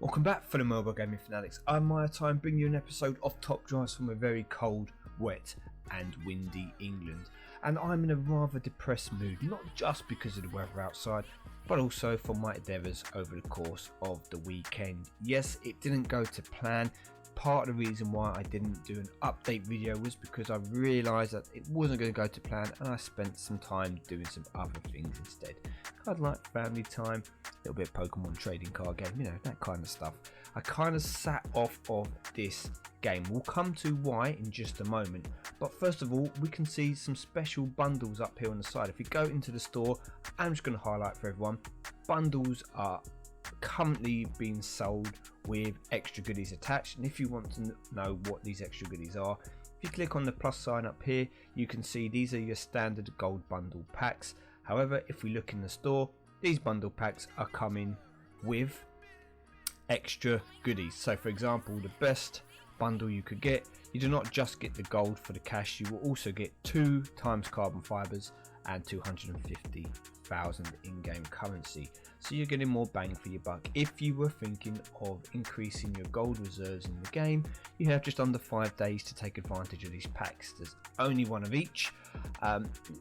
Welcome back for the mobile gaming fanatics. I'm Maya Time, bringing you an episode of Top Drives from a very cold, wet and windy England. And I'm in a rather depressed mood, not just because of the weather outside, but also for my endeavours over the course of the weekend. Yes, it didn't go to plan. Part of the reason why I didn't do an update video was because I realised that it wasn't going to go to plan, and I spent some time doing some other things instead. I'd like family time, a little bit of Pokemon trading card game, you know, that kind of stuff. I kind of sat off of this game. We'll come to why in just a moment, but first of all, we can see some special bundles up here on the side. If you go into the store, I'm just going to highlight for everyone, bundles are currently being sold with extra goodies attached, and if you want to know what these extra goodies are, if you click on the plus sign up here, you can see these are your standard gold bundle packs. However, if we look in the store, these bundle packs are coming with extra goodies. So for example, the best bundle you could get, you do not just get the gold for the cash, you will also get 2 times carbon fibers and 250,000 in-game currency, so you're getting more bang for your buck. If you were thinking of increasing your gold reserves in the game, you have just under 5 days to take advantage of these packs. There's only one of each.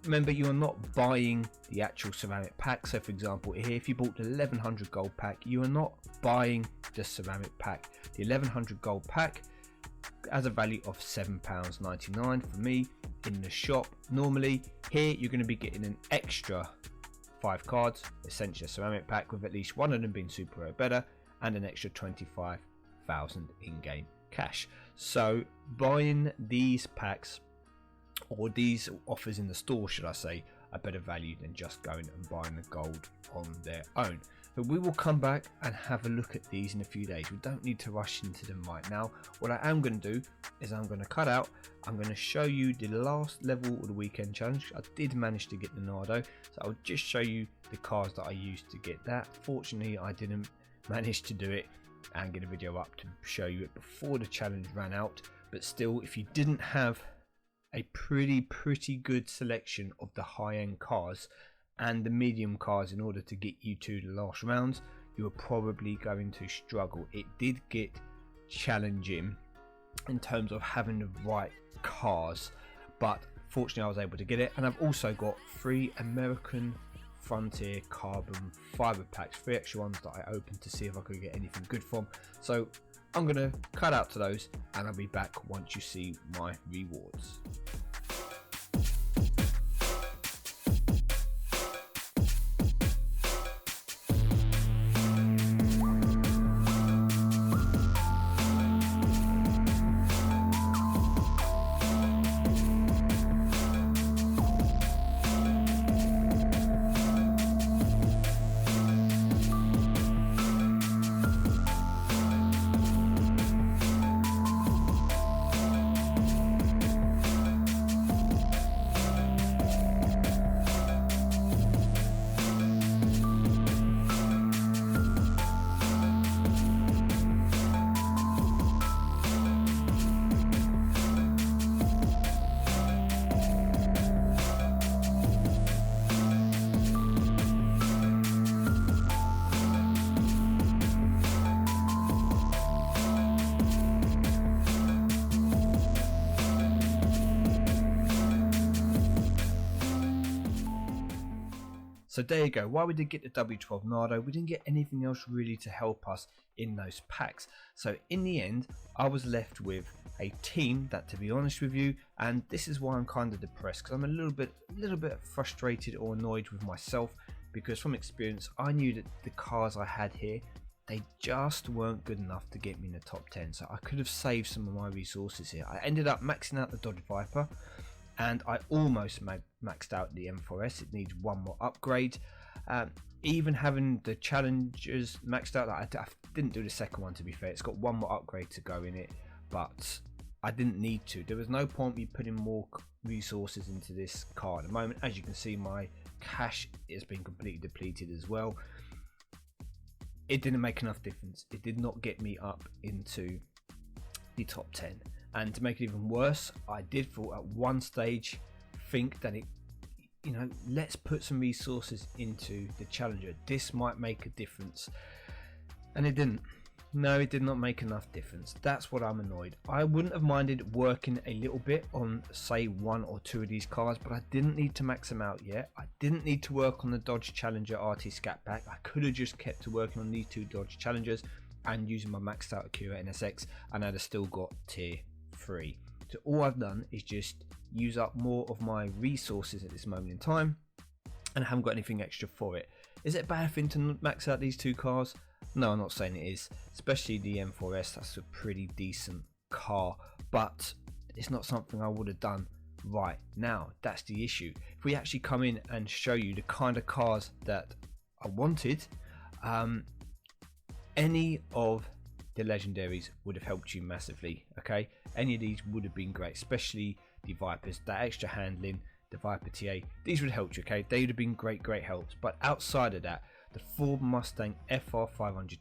Remember, you are not buying the actual ceramic pack. So for example here, if you bought the 1100 gold pack, you are not buying the ceramic pack. The 1100 gold pack has a value of £7.99 for me in the shop. Normally here you're going to be getting an extra 5 cards, essentially a ceramic pack with at least one of them being super rare better, and an extra 25,000 in-game cash. So buying these packs, or these offers in the store should I say, are better value than just going and buying the gold on their own. But we will come back and have a look at these in a few days. We don't need to rush into them right now. What I am going to do is I'm going to cut out, I'm going to show you the last level of the weekend challenge. I did manage to get the Nardo, so I'll just show you the cards that I used to get that. Fortunately, I didn't manage to do it and get a video up to show you it before the challenge ran out. But still, if you didn't have a pretty good selection of the high-end cars and the medium cars in order to get you to the last rounds, you were probably going to struggle. It did get challenging in terms of having the right cars, but fortunately I was able to get it. And I've also got 3 American Frontier carbon fiber packs, 3 extra ones that I opened to see if I could get anything good from. So I'm gonna cut out to those and I'll be back once you see my rewards. So there you go. While we did get the W12 Nardo, we didn't get anything else really to help us in those packs. So in the end, I was left with a team that, to be honest with you, and this is why I'm kind of depressed, because I'm a little bit frustrated or annoyed with myself, because from experience, I knew that the cars I had here, they just weren't good enough to get me in the top 10. So I could have saved some of my resources here. I ended up maxing out the Dodge Viper, and I almost maxed out the M4S. It needs one more upgrade. Even having the Challengers maxed out, I didn't do the second one, to be fair. It's got one more upgrade to go in it, but I didn't need to. There was no point me putting more resources into this car at the moment. As you can see, my cash has been completely depleted as well. It didn't make enough difference. It did not get me up into the top 10. And to make it even worse, I did for at one stage think that let's put some resources into the Challenger. This might make a difference, and it didn't. No, it did not make enough difference. That's what I'm annoyed. I wouldn't have minded working a little bit on, say, 1 or 2 of these cars, but I didn't need to max them out yet. I didn't need to work on the Dodge Challenger RT Scat Pack. I could have just kept to working on these 2 Dodge Challengers and using my maxed out Acura NSX, and I'd have still got tier 3. So all I've done is just use up more of my resources at this moment in time, and I haven't got anything extra for it. Is it a bad thing to max out these 2 cars? No, I'm not saying it is, especially the M4S. That's a pretty decent car, but it's not something I would have done right now. That's the issue. If we actually come in and show you the kind of cars that I wanted, any of the legendaries would have helped you massively. Okay, any of these would have been great, especially the Vipers, that extra handling, the Viper TA, these would have helped you. Okay, they would have been great helps. But outside of that, the Ford Mustang FR500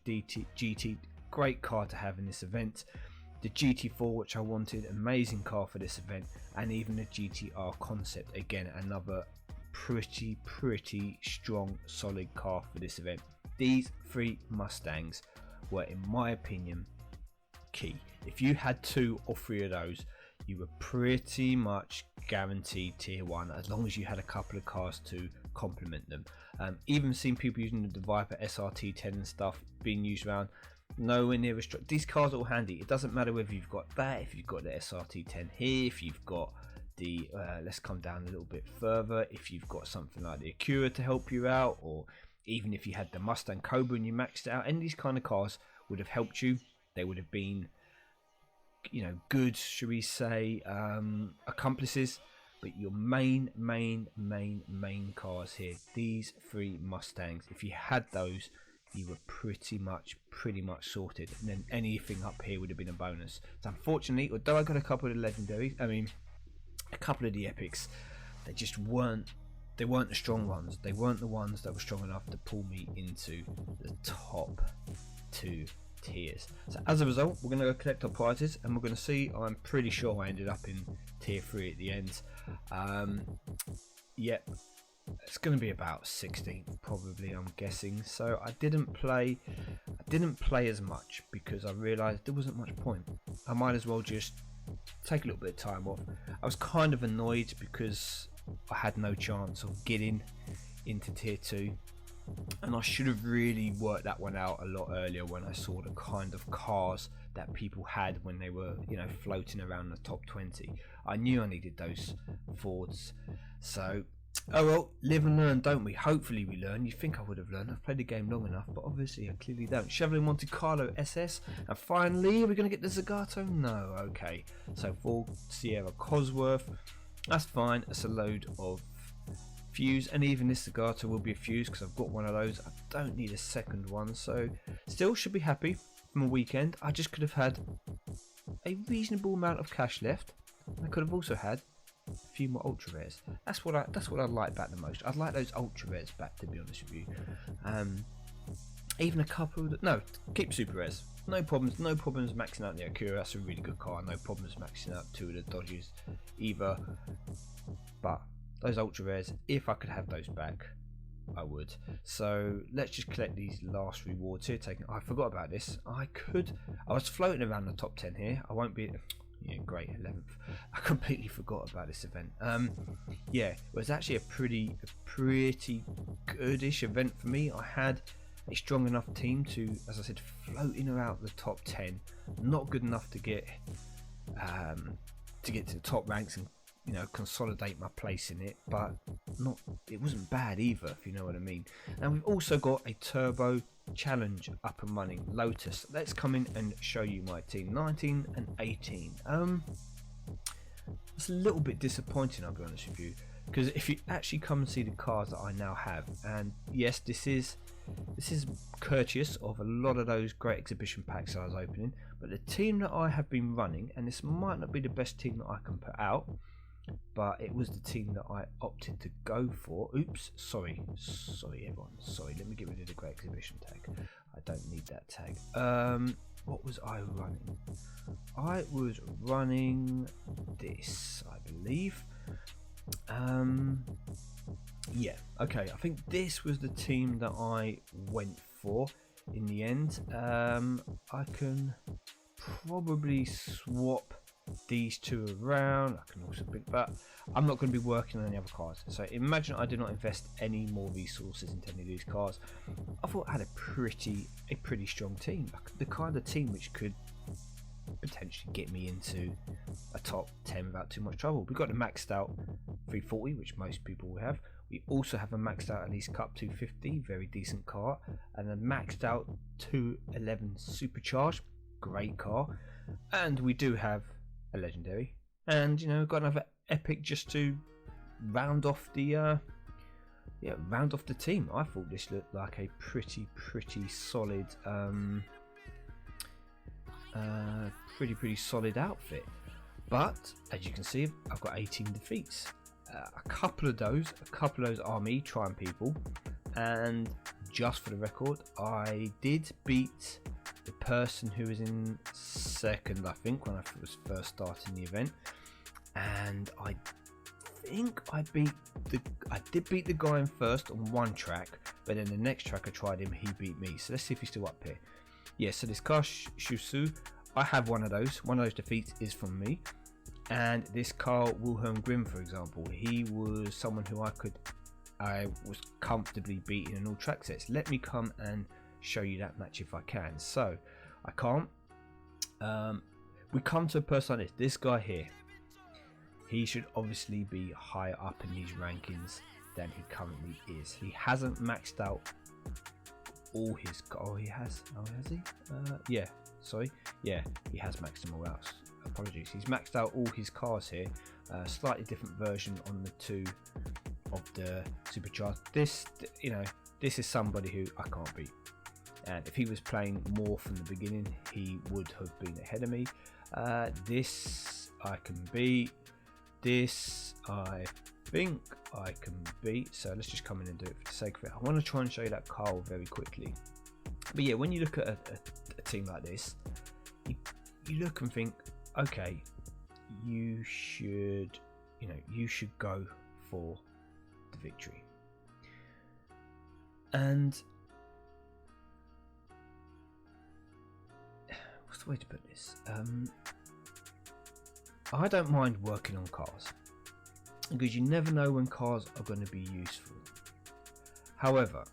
GT, great car to have in this event. The GT4, which I wanted, amazing car for this event, and even the GTR concept, again another pretty strong solid car for this event. These 3 Mustangs were, in my opinion, key. If you had 2 or 3 of those, you were pretty much guaranteed tier 1, as long as you had a couple of cars to complement them. Even seen people using the Viper SRT10 and stuff being used around, nowhere near as strong. These cars are all handy. It doesn't matter whether you've got that, if you've got the SRT10 here, if you've got the let's come down a little bit further, if you've got something like the Acura to help you out, or even if you had the Mustang Cobra and you maxed it out. Any of these kind of cars would have helped you. They would have been, you know, good, should we say, accomplices. But your main cars here, these 3 Mustangs, if you had those, you were pretty much sorted, and then anything up here would have been a bonus. So unfortunately, although I got a couple of the legendaries, I mean a couple of the epics, they just weren't the strong ones. They weren't the ones that were strong enough to pull me into the top 2 tiers. So as a result, we're going to go collect our prizes, and we're going to see. I'm pretty sure I ended up in tier 3 at the end. Yep, it's going to be about 16 probably, I'm guessing. So I didn't play as much because I realized there wasn't much point. I might as well just take a little bit of time off. I was kind of annoyed because I had no chance of getting into tier 2, and I should have really worked that one out a lot earlier when I saw the kind of cars that people had when they were, you know, floating around the top 20. I knew I needed those Fords. So oh well, live and learn, don't we? Hopefully we learn. You think I would have learned. I've played the game long enough, but obviously I clearly don't. Chevrolet Monte Carlo SS, and finally, are we going to get the Zagato? No. Okay, so Ford Sierra Cosworth, that's fine. It's a load of fuse, and even this Zagato will be a fuse because I've got one of those. I don't need a second one, so still should be happy from a weekend. I just could have had a reasonable amount of cash left. I could have also had a few more ultra rares. That's what I like back the most. I'd like those ultra rares back, to be honest with you. Even a couple of no, keep super rares. No problems maxing out the Acura. That's a really good car. No problems maxing out 2 of the Dodges either. But those ultra rares, if I could have those back, I would. So let's just collect these last rewards here. I forgot about this. I was floating around the top 10 here. I won't be. Yeah, great, 11th. I completely forgot about this event. Yeah, it was actually a pretty goodish event for me. I had a strong enough team to, as I said, float in or out the top 10. Not good enough to get to the top ranks and, you know, consolidate my place in it, but it wasn't bad either, if you know what I mean. And we've also got a turbo challenge up and running, Lotus. Let's come in and show you my team, 19 and 18. It's a little bit disappointing, I'll be honest with you, because if you actually come and see the cars that I now have, and yes, this is courteous of a lot of those great exhibition packs I was opening, but the team that I have been running, and this might not be the best team that I can put out, but it was the team that I opted to go for. Oops, sorry everyone, sorry, let me get rid of the great exhibition tag. I don't need that tag. What was I running? I was running this, I believe. Yeah, okay, I think this was the team that I went for. in the end. I can probably swap these two around. I can also pick, but I'm not going to be working on any other cards. So imagine I do not invest any more resources into any of these cards. I thought I had a pretty strong team, the kind of team which could potentially get me into a top 10 without too much trouble. We've got a maxed out 340, which most people will have. We also have a maxed out Elite Cup 250, very decent car, and a maxed out 211 supercharged, great car. And we do have a legendary, and you know, got another epic just to round off the team. I thought this looked like a pretty solid pretty solid outfit, but as you can see, I've got 18 defeats. A couple of those are me trying people, and just for the record, I did beat the person who was in second, I think, when I was first starting the event, and I think I did beat the guy in first on one track, but then the next track I tried him, he beat me. So let's see if he's still up here. Yeah, so this car Shusu, I have one of those defeats is from me. And this car Wilhelm Grimm, for example, he was someone who I was comfortably beating in all track sets. Let me come and show you that match if I can. So I can't. We come to a person like this guy here. He should obviously be higher up in these rankings than he currently is. He hasn't maxed out all his. Oh, he has. Oh, has he? Yeah. Sorry. Yeah, he has maxed them all out. Apologies. He's maxed out all his cars here. Slightly different version on the two of the supercharged. This, you know, this is somebody who I can't beat. And if he was playing more from the beginning, he would have been ahead of me. This I can beat. This I think I can beat. So let's just come in and do it for the sake of it. I want to try and show you that car very quickly. But yeah, when you look at a team like this, you look and think, okay, you should go for the victory. And what's the way to put this? I don't mind working on cars because you never know when cars are going to be useful. However,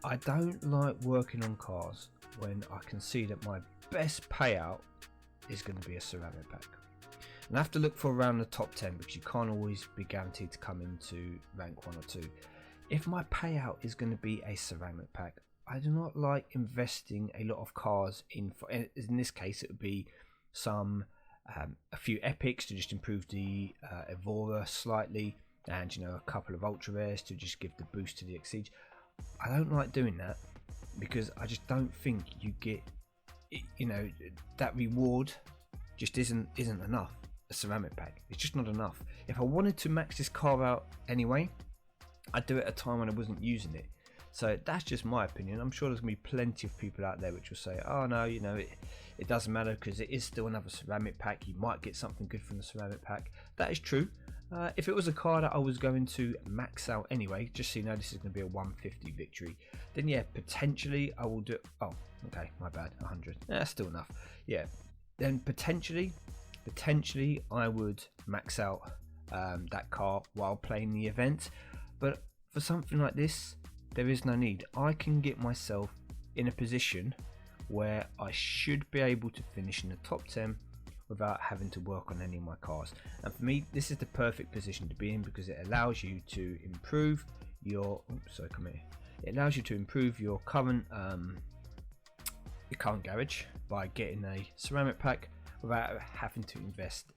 I don't like working on cars when I can see that my best payout is going to be a ceramic pack. And I have to look for around the top 10 because you can't always be guaranteed to come into rank 1 or 2. If my payout is going to be a ceramic pack, I do not like investing a lot of cars in this case it would be a few epics to just improve the Evora slightly, and you know, a couple of ultra rares to just give the boost to the Exige. I don't like doing that because I just don't think you get, you know, that reward just isn't enough. A ceramic pack, it's just not enough. If I wanted to max this car out anyway, I'd do it at a time when I wasn't using it. So that's just my opinion. I'm sure there's gonna be plenty of people out there which will say, oh no, you know, it doesn't matter because it is still another ceramic pack. You might get something good from the ceramic pack. That is true. If it was a car that I was going to max out anyway, just so you know this is going to be a 150 victory, then yeah, potentially I will do. Oh, okay, my bad, 100. That's still enough. Yeah, then potentially I would max out that car while playing the event. But for something like this, there is no need. I can get myself in a position where I should be able to finish in the top 10 without having to work on any of my cars. And for me, this is the perfect position to be in because it allows you to improve your it allows you to improve your current garage by getting a ceramic pack without having to invest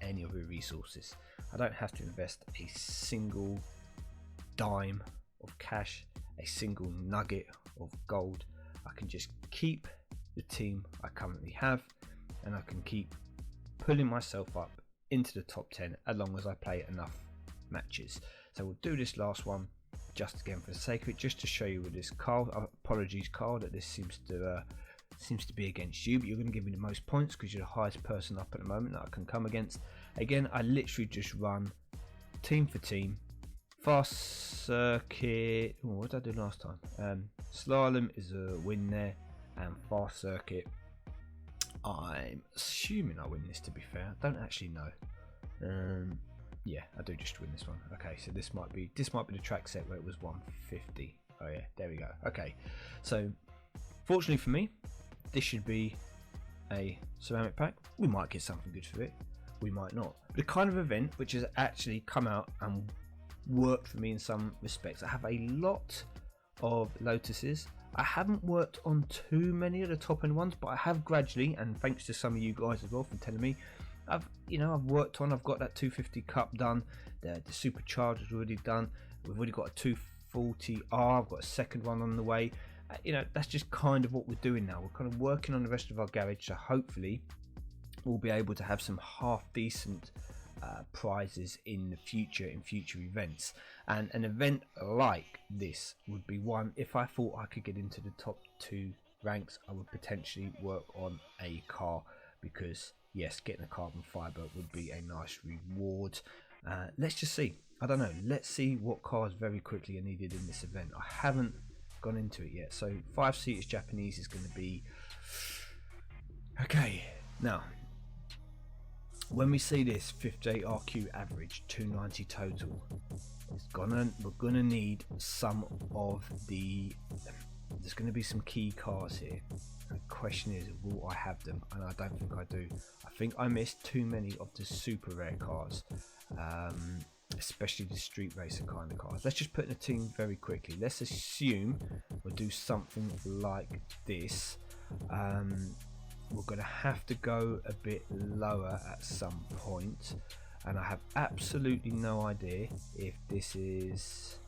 any of your resources. I don't have to invest a single dime of cash, a single nugget of gold. I can just keep the team I currently have, and I can keep pulling myself up into the top 10 as long as I play enough matches. So we'll do this last one just again for the sake of it, just to show you with this Carl. Apologies, Carl, that this seems to be against you, but you're going to give me the most points because you're the highest person up at the moment that I can come against. Again, I literally just run team for team Fast circuit. Oh, what did I do last time? Slalom is a win there, and fast circuit. I'm assuming I win this. To be fair, I don't actually know. Yeah, I do just win this one. Okay, so this might be the track set where it was 150. Oh yeah, there we go. Okay, so fortunately for me, this should be a ceramic pack. We might get something good for it, we might not. The kind of event which has actually come out and worked for me in some respects. I have a lot of Lotuses. I haven't worked on too many of the top end ones, but I have gradually, and thanks to some of you guys as well for telling me, I've worked on. I've got that 250 cup done. The supercharger's already done. We've already got a 240R. I've got a second one on the way. That's just kind of what we're doing now. We're kind of working on the rest of our garage, so hopefully we'll be able to have some half decent prizes in the future, in future events. And an event like this would be one, if I thought I could get into the top 2 ranks, I would potentially work on a car, because yes, getting a carbon fiber would be a nice reward. Let's just see. I don't know. Let's see what cars very quickly are needed in this event. I haven't gone into it yet. So 5 seaters Japanese is going to be okay. Now, when we see this 58 RQ average, 290 total, we're gonna need some of the. There's going to be some key cars here. The question is, will I have them? And I don't think I do. I think I missed too many of the super rare cars, especially the street racer kind of cars. Let's just put in a team very quickly. Let's assume we'll do something like this. We're going to have to go a bit lower at some point, and I have absolutely no idea if this is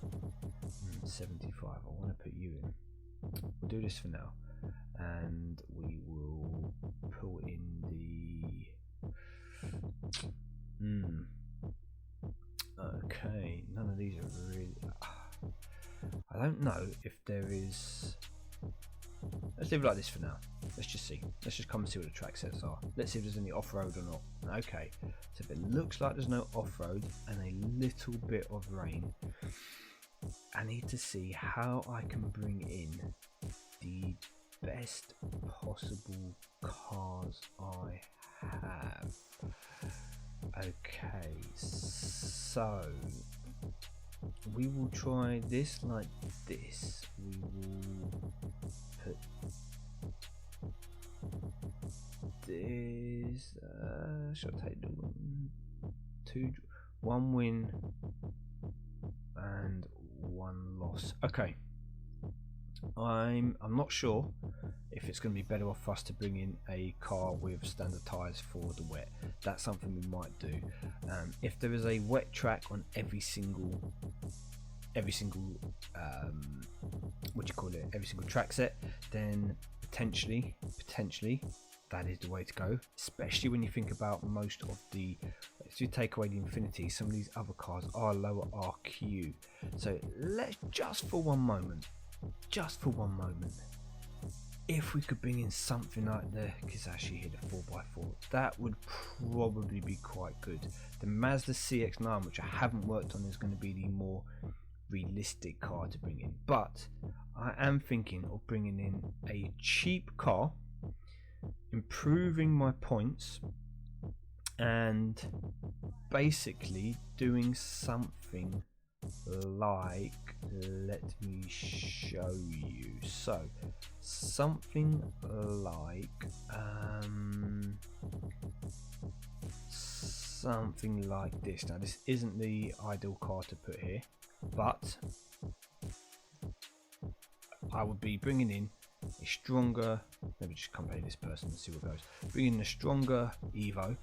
75. I want to put you in. We'll do this for now, and we will pull in the okay, none of these are really. I don't know if there is. Let's leave it like this for now. Let's just see. Let's just come and see what the track sets are. Let's see if there's any off-road or not. Okay, so if it looks like there's no off-road and a little bit of rain, I need to see how I can bring in the best possible cars I have. Okay, so we will try this like this. We will put this. Should I take the one win and 1 loss? Okay. I'm not sure if it's going to be better off for us to bring in a car with standard tyres for the wet. That's something we might do. If there is a wet track on every single every single track set, then potentially that is the way to go, especially when you think about most of the, if you take away the Infinity, some of these other cars are lower RQ. So let's just for one moment, if we could bring in something like the Kizashi here, the 4x4, that would probably be quite good. The Mazda CX-9, which I haven't worked on, is going to be the more realistic car to bring in, but I am thinking of bringing in a cheap car, improving my points, and basically doing something like, let me show you. So something like this. Now this isn't the ideal car to put here, but I would be bringing in a stronger, let me just compare this person and see what goes. Bringing a stronger Evo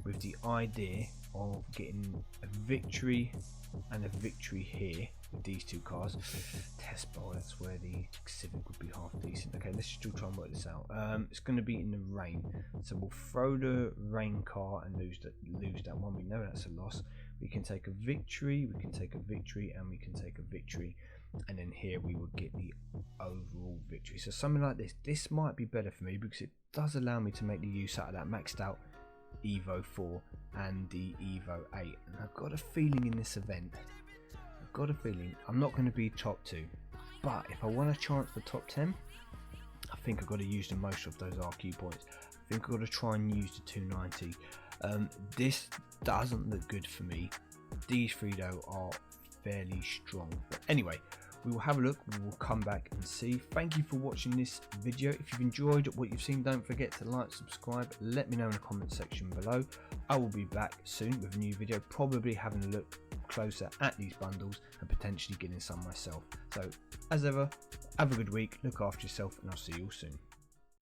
with the idea of getting a victory and a victory here with these two cars. Test bowl, that's where the Civic would be half decent. Okay, let's still try and work this out. It's going to be in the rain, so we'll throw the rain car and lose that one. We know that's a loss. We can take a victory, we can take a victory, and we can take a victory, and then here we would get the overall victory. So something like this might be better for me, because it does allow me to make the use out of that maxed out Evo 4 and the Evo 8. And I've got a feeling in this event, got a feeling I'm not going to be top 2, but if I want a chance for top 10, I think I've got to use the most of those RQ points. I think I've got to try and use the 290. This doesn't look good for me. These 3 though are fairly strong, but anyway, we will have a look, we will come back and see. Thank you for watching this video. If you've enjoyed what you've seen, don't forget to like, subscribe, let me know in the comment section below. I will be back soon with a new video, probably having a look closer at these bundles and potentially getting some myself. So as ever, have a good week, look after yourself, and I'll see you all soon.